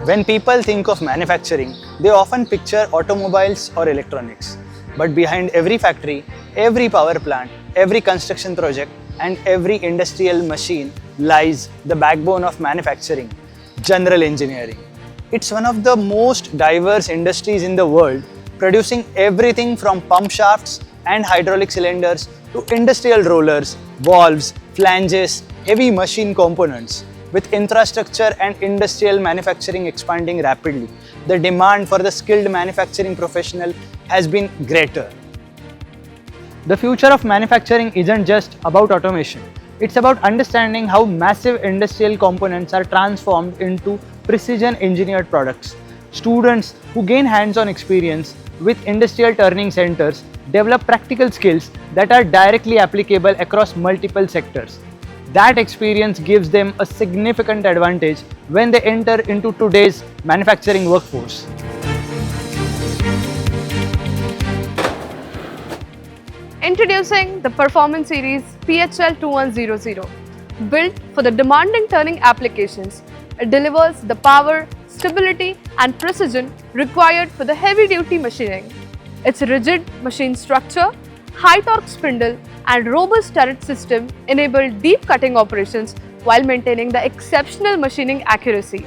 When people think of manufacturing, they often picture automobiles or electronics. But behind every factory, every power plant, every construction project, and every industrial machine lies the backbone of manufacturing, general engineering. It's one of the most diverse industries in the world, producing everything from pump shafts and hydraulic cylinders to industrial rollers, valves, flanges, heavy machine components. With infrastructure and industrial manufacturing expanding rapidly, the demand for the skilled manufacturing professional has been greater. The future of manufacturing isn't just about automation. It's about understanding how massive industrial components are transformed into precision engineered products. Students who gain hands-on experience with industrial turning centers develop practical skills that are directly applicable across multiple sectors. That experience gives them a significant advantage when they enter into today's manufacturing workforce. Introducing the Performance Series PHL 2100. Built for the demanding turning applications, it delivers the power, stability and precision required for the heavy-duty machining. Its rigid machine structure, high torque spindle and robust turret system enable deep cutting operations while maintaining the exceptional machining accuracy.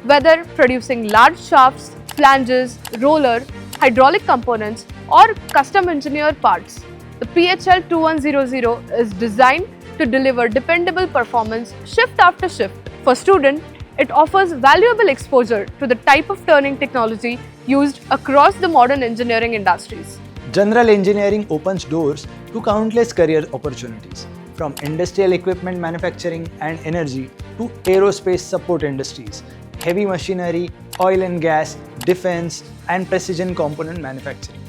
Whether producing large shafts, flanges, roller, hydraulic components or custom engineered parts, the PHL 2100 is designed to deliver dependable performance shift after shift. For students, it offers valuable exposure to the type of turning technology used across the modern engineering industries. General engineering opens doors to countless career opportunities, from industrial equipment manufacturing and energy to aerospace support industries, heavy machinery, oil and gas, defense, and precision component manufacturing.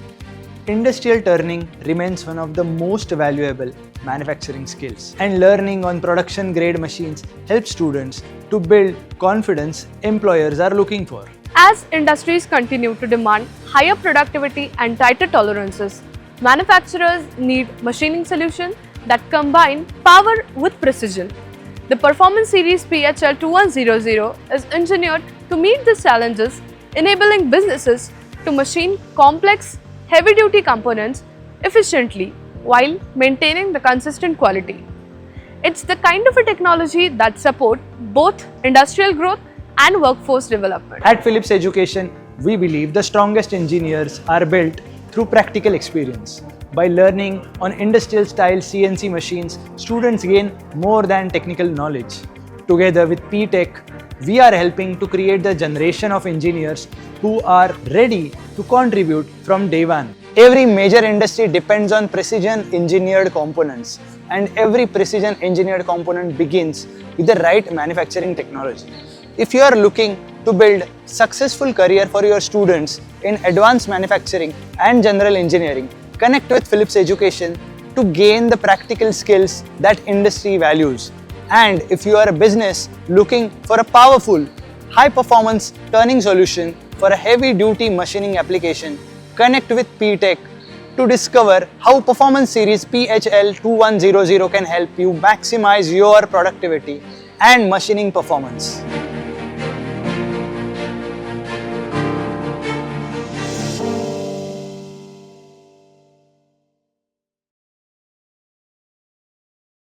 Industrial turning remains one of the most valuable manufacturing skills, and learning on production grade machines helps students to build confidence employers are looking for. As industries continue to demand higher productivity and tighter tolerances, manufacturers need machining solutions that combine power with precision. The Performance Series PHL 2100 is engineered to meet these challenges, enabling businesses to machine complex, heavy-duty components efficiently while maintaining the consistent quality. It's the kind of a technology that supports both industrial growth and workforce development. At Phillips Education, we believe the strongest engineers are built through practical experience. By learning on industrial-style CNC machines, students gain more than technical knowledge. Together with P-Tech, we are helping to create the generation of engineers who are ready to contribute from day one. Every major industry depends on precision engineered components, and every precision engineered component begins with the right manufacturing technology. If you are looking to build successful career for your students in advanced manufacturing and general engineering, connect with Phillips Education to gain the practical skills that industry values. And if you are a business looking for a powerful, high-performance turning solution for a heavy-duty machining application, connect with P-Tech to discover how Performance Series PHL 2100 can help you maximize your productivity and machining performance.